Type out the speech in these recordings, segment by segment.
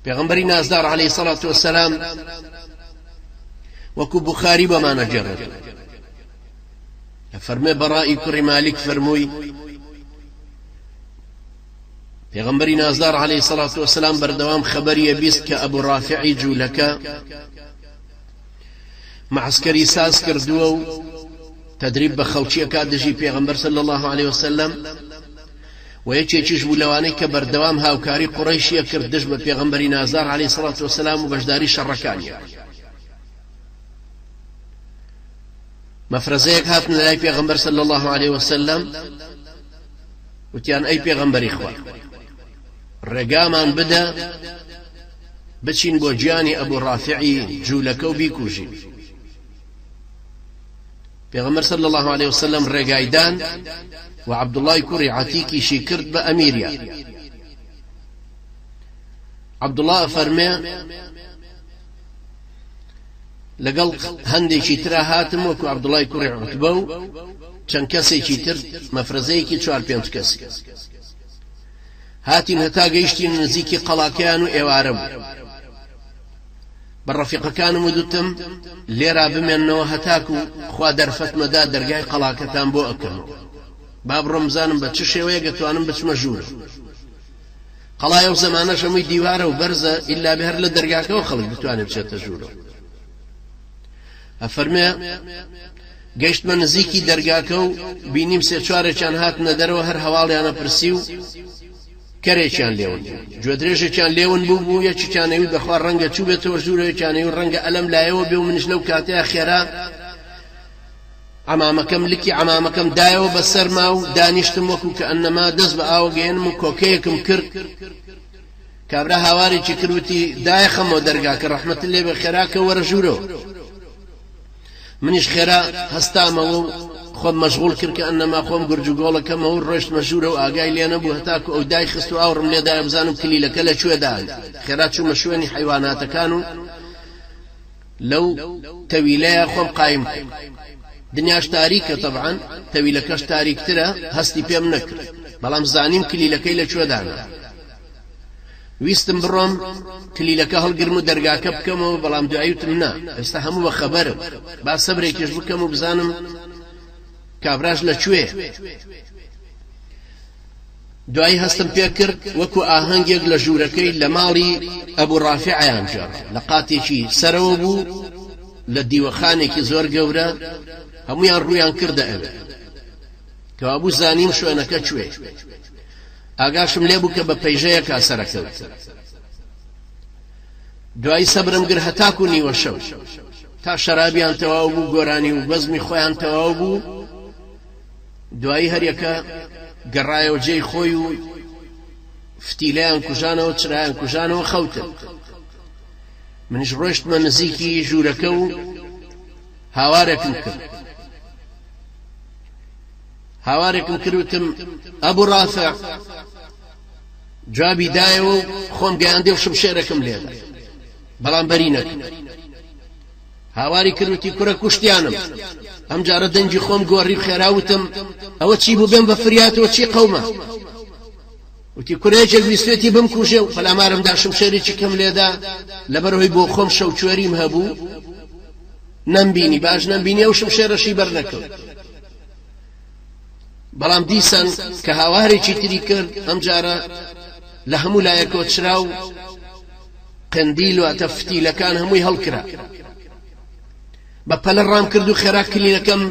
پێغەمبەری نازدار عليه الصلاة والسلام وەکو بوخاری بەمانە جێڕێت فەرمێ بەڕائی کوڕی مالیک فەرمووی پێغەمبەری نازدار عليه الصلاة والسلام بەردەوام خەبەریە بیست کە ئەبوو ڕافعی جوولەکە معسکەری ساز کردووە و تدریب بە خەڵکیەکە دژی پێغەمبەر صلی الله عليه وسلم و یەکێکیش بوو لەوانەی کە بەردەوام هاوکاری قوڕەیشیە کرد دژ بە پێغەمبەری نازدار عليه الصلاة والسلام و بەشداری شەڕەکانیە. مەفرەزەیەک هاتن لەلای پێغەمبەر صلی الله عليه وسلم وتیان ئەی پێغەمبەری خوا ڕێگامان بدە بچین بۆ گیانی ئەبوو ڕافعی جوولەکە و بیکوژین. پێغەمبەر صلی الله عليه وسلم ڕێگایدان و عەبدوڵای کوڕی عەتیکیشی کرد بە ئەمیریە. عەبدوڵا فەرمێ لەگەڵ هەندێکی ترا هاتم وەکو عەبدوڵای کوڕی عوتبە و چەند کەسێکی تر مەفرەزەیەکی 4-5 کەسی هاتین هەتا گەیشتین نزیکی قەڵاکەیان و ئێوارە بوو. بە ڕەفیقەکانم وتم لێرا بمێننەوە هەتاکو خوا دەرفەتمەدا دەرگای قەڵاکەتان بۆ ئەکەمەوە با بڕۆم بزانم بە چ شێوەیە دەتوانم بچمە ژوورە. قەڵایە و زەمانەش هەمووی دیوارە و بەرزە ئیلا بێ هەر لە دەرگاکەوە خەڵک بتوانێت بچێتە ژوورە. ئەفەرمێ گەیشتمە نزیکی دەرگاکە و بینیم 3-4 هاتنە دەرەوە هەر هەواڵیانە پرسی و کەرێکیان لێون گوێ درێژێکیان لێون بوو یەکێکیانەوی بەخوا ڕەنگە چوو بێتەوە ژوورە یەکیانەوی ڕەنگە ئەلەم لایەوە بێ و منش لەو کاتەیە خێرا عەمامەکەم لکی عەمامەکەم دایەوە بەسەرما و دانیشتم وەکو کە ئەنەما دەست بە ئاوە گەێنم و کۆکەیەکم کرد. کابرا هاوارێکی کردوتی دایە خەمەوە دەرگاکە ڕەحمەتت لێ بە خێراکە وەرە ژوورەوە. منیش خێرا هەستامەوە و خۆم مەشغوڵ کرد کە ئەنەما خۆم گورج و گۆڵەکەمەوە و ڕۆیشتمە ژوورە و ئاگای لێ نەبوو هەتاکو ئەو دای خست و ئاوڕم لێدایە بزانم کلیلەکە لەکوێدایە. خێرا چوومە شوێنی حەیواناتەکان و لەو تەویلەیە خۆم قایم کرد. دنیاش تاریکە طبعا تەویلەکەش تاریکترە هەستی پێم نەکرد بەڵام زانیم کلیلەکەی لەکوێدانە. ویستم بڕۆم کلیلەکە هەڵگرم و دەرگاکە بکەمەوە بەڵام دواییوتم نا ئێستا هەموو بە خەبەرم با سەبرێکیش بکەم و بزانم کابراش لەکوێ. دوایی هەستم پێ کرد وەکو ئاهەنگێک لە ژوورەکەی لە ماڵی ئەبوو ڕافعیان جێڕا لە قاتێکی سەرەوە بوو لە دیوەخانێکی زۆر گەورە هەمویان ڕوویان کردە ئەوێ کەوا بوو زانیم شوێنەکە کوێ. ئاگاشم لێبوو کە بە پەیژەیەکا سەرەکەوت. دوایی سەبرم گر هەتاکو نیوە شەو تا شەرابیان تەواو بوو گۆرانی و بەزمی خۆیان تەواو بوو. دوایی هەریەکە گەڕایەوە جێی خۆی و فتیلەیان کوژانەوە چرایان کوژانەوە خەوتن. منیش ڕۆیشتمە نزیکی ژوورەکە و هاوارێکم کرد. هاوارێکم کردوتم ئەبوو ڕافع جوابی دایەوە و خۆم گەیاندێ و شمشێرەکەم لێدا بەڵام بەری نەکرد. هاواری کردوتی کوڕە کوشتیانم ئەم جارە دەنجی خۆم گۆڕی خێراوتم ئەوە چی بوو بێم بە فریاتەوە چی قەومە. وتی کوڕێکێک ویستێتی بمکوژێ و پەلامارمدا شمشێرێکی کەم لێدا لەبەرەوەی بۆ خۆم شەوچوەریم هەبوو نەمبینی باش نەمبینی ئەو شمشێرەشی بەرنەکەوت. بەڵام دیسان کە هاوارێکی تری کرد ئەم جارە لە هەموو لایەکەوە چرا و قندیل و ئەتە فتیلەکان هەمووی هەڵکرا. بە پەلە ڕام کرد و خێرا کلیلەکەم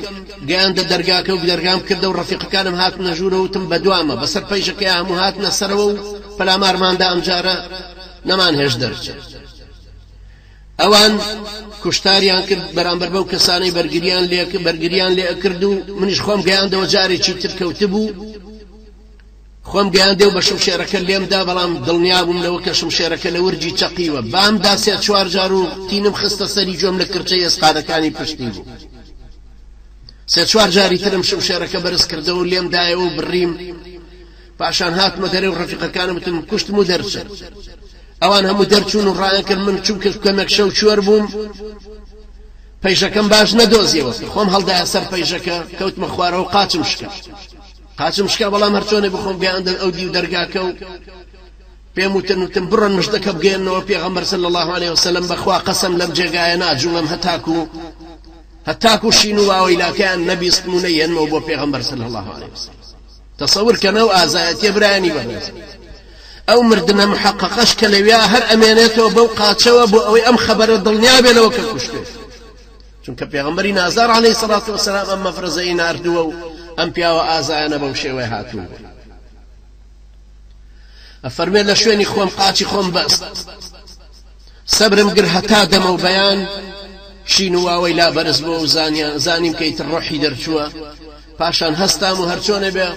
گەیاندە دەرگاکە و دەرگام کردە و ڕەفیقەکانم هاتنە ژوورە وتم بەدوامە بەسەر پەیژەکەی هەموو هاتنە سەرەوە و پەلامارماندا ئەم جارە نەمان هێش دەرچێت. ئەوان کوشتاریان کرد بەرامبەر بەو کەسانەی بەرگریان لێ ئەکرد و منیش خۆم گەیاندەوە جارێکی تر کەوتبوو خۆم گەیاندێ و بە شمشێرەکە لێمدا بەڵام دڵنیا بووم لەوە کە شمشێرەکە لە ورجی چەقیوە بامدا 3-4 جار و تینم خستە سەری جۆم لە کرچەی ئێسقادەکانی پشتی بوو. 3-4 جاری ترم شمشێرەکە بەرز کردەوە و لێمدایەوە و بڕیم. پاشان هاتمە دەرێ و ڕەفیقەکانم وتم کوشتم و دەرچێت. ئەوان هەموو دەرچوون و ڕایان کرد من چووکە کەمێک شەو چوەر بووم پەیژەکەم باش نەدۆزیەوە خۆم هەڵدایە سەر پەیژەکە کەوتمە خوارەوە و قاچم شکا بەڵام هەرچۆنێ بخۆم گەیاندە ئەو دی و دەرگاکە و پێم وتن بڕۆن مژدەکە بگەێنەوە پێغەمبەر صلی الله عليه وسلم بەخوا قەسەم لەم جێگایە ناجوڵم هەتاکو شین و واوەیلاکەیان نەبیستم و نەیەنمەوە بۆ پێغەمبەر صلی الله عليه وسلم. تصور کەنەو ئازایەتیە برایانی بەڕێز ئەو مردنە محەقەقەش کە لەویا هەر ئەمێنێتەوە بەو قاچەوە بۆ ئەوەی ئەم خەبەرە دڵنیا بێنەوە کە کوشتێت، چونکە پێغەمبەری نازار عەلەیهی سەڵاتو وەسەلام ئەم مەفرەزەی ناردووە و ئەم پیاوە ئازایانە بەو شێوەیە هاتووە. ئەفەرمێت لە شوێنی خۆم قاچی خۆم بەست، سەبرم گر هەتا دەمە و بەیان شین و واوەی لا بەرز بۆ و زانیم کەیتر ڕۆحی دەرچووە. پاشان هەستام و هەرچۆنە بێ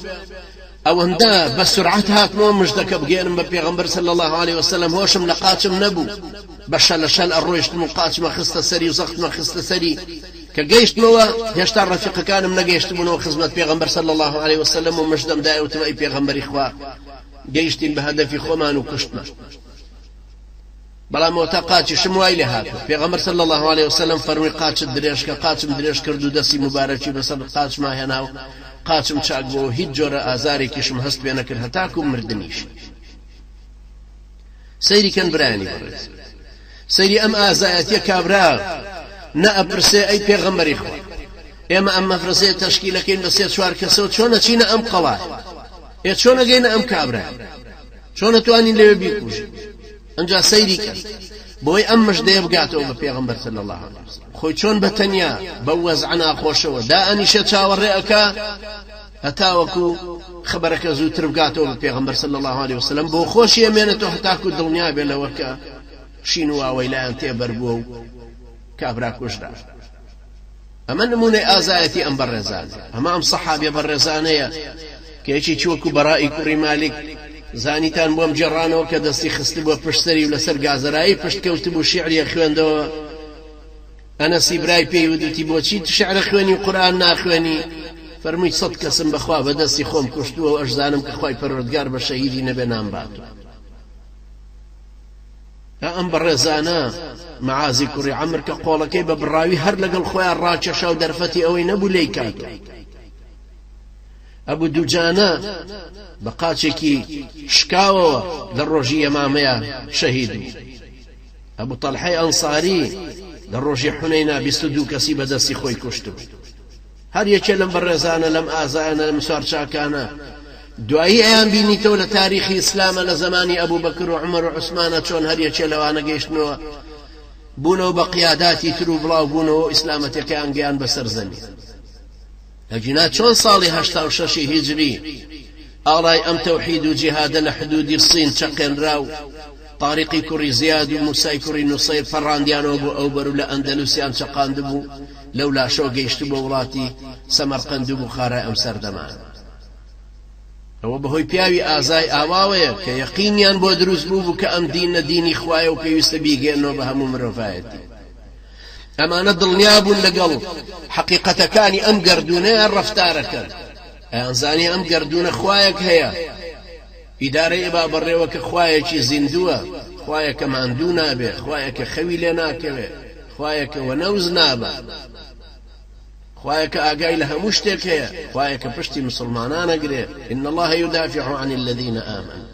ئەوەندە بە سورعەت هاتمەوە مژدەکە بگێنم بە پێغەمبەر صلی الله عليه وسلم. هۆشم لە قاچم نەبوو، بە شەل لە شەل ئەڕۆیشتم و قاچمە خستە سەری و زەختمە خستە سەری. کە گەیشتمەوە هێشتا ڕەفیقەکانم نەگەیشتبوونەوە خزمەت پێغەمبەر صلی الله عليه وسلم و مژدەم دایوتم ئەی پێغەمبەری خوا گەیشتین بە هەدەفی خۆمان و کوشتمە. بەڵام ئەوە تا قاچی شم وای لێ هاتووە. پێغەمبەر صلی الله عليه وسلم فەرمووی قاچت درێژ کە. قاچم درێژ کرد و دەستی مبارەکی بەسەر قاچما هێنا و قاچم چاک بۆ و هیچ جۆرە ئازارێکیشم هەست پێ نەکرد هەتاکو مردنیش. سەیری کەن برایانی بەڕێز، سەیری ئەم ئازایەتیە کابرا نەئەپرسێ ئەی پێغەمبەری خوا ئێمە ئەم مەفرەزەیە تەشکیلەکەین بە سێ چوار کەسەوە چۆنە چینە ئەم قەڵایە، چۆنە گەینە ئەم کابرا، چۆنە توانین لەوێ بیکوژین. ئەنجا سەیری کەن بۆی ئەم مژدەیە بگاتەوە بە پێغەمبەر صلی الله عليه وسلم. خۆی چۆن بەتەنیا بەو وەزع ناخۆشەوە دائەنیشە چاوەڕێ ئەکا هەتاوەکو خبرەکە زووتر بگاتەوە بە پێغەمبەر صلی الله عليه وسلم. بۆ خۆشی ئەمێنێتەوە هەتاکو دڵنیا بێ لەوە کە شین و واوەی لایەن تێبەر بووە و کابرا کوژرا. ئەمە نمونەی ئازایەتی ئەم بەڕێزانە. ئەمە ئەم سەحابیە بەڕێزانەیە کە یەکێکی وەکو بەڕائی کوڕی مالک زانیتان بۆم جێڕانەوە کە دەستی خستی بۆ پشتسەری و لەسەر گازەرایی پشتکەوت بوو شیعریە خوێندەوە. ئەنەسی برای پێی وتی بۆچی شیعرە خوێنی و قورئان ناخوێنی؟ فەرمووی سەد کەسم بەخوا بەدەستی خۆم کوشتووە و ئەشزانم کە خوای پەروەردگار بە شەهیدی نەبێ نامباتوە. ئەم بەڕێزانە مەعازی کوڕی عەمر کە قۆڵەکەی بە بڕاوی هەر لەگەڵ خۆیان ڕاکێشا و دەرفەتی ئەوەی نەبوو لێی کاتوە. ئەبوو دووجانە بە قاچێکی شکاوەوە لە ڕۆژی ئەمامەیە شەهید بوو. ئەبوو تەلحەی ئەنساری لە ڕۆژی حونەینا 22 کەسی بەدەستی خۆی کوشتبوو. هەر یەکێ لەم بەڕێزانە لەم ئازایانە لەم سوارچاکانە دوایی ئەیان بینیتەوە لە تاریخی ئیسلامە لە زمانی ئەبوو بەکر و عومەر و عوسمانە چۆن هەر یەکێ لەوانە گەیشتنەوە بوونەوە بە قیاداتی تر و بڵاو بوونەوە ئیسلامەتەکەیان گەیان بەسەر زەمی. لەجینا چۆن ساڵی 86 هیجری ئاڵای ئەم تەوحید و جیهادە لە حدودی سین چەقێنرا و طارقی کوڕی زیاد و موسای کوڕی نوسەیر پەڕاندیانەوە بۆ ئەوبەر و لە ئەندەلوسیان چەقاندبوو لەو لاشۆ گەیشت بۆ وڵاتی سەمەرقەند و بوخارای ئەم سەردەمان. ئەوە بەهۆی پیاوی ئازای ئاواوەیە کە یەقینیان بۆ دروست بوو کە ئەم دینە دینی خوایە و پێویستە بیگەێنەوە بە هەموو مرۆڤایەتی. ئەمانە دڵنیا بوون لەگەڵ حەقیقەتەکانی ئەم گەردونەیە ڕەفتارەکەن. ئەیانزانی ئەم گەردونە خوایەک هەیە، ئیدارەی ئێبا بەڕێوە کە خوایەکی زیندووە، خوایەکە ماندوو نابێ، خوایەکە خەوی لێ ناکەوێ، خوایەکە وەنەوز نابە، خوایەکە ئاگای لە هەموو شتێک هەیە، خوایەکە پشتی مسلمانانە گرێ. إن الله يدافع عن الذين آمنوا.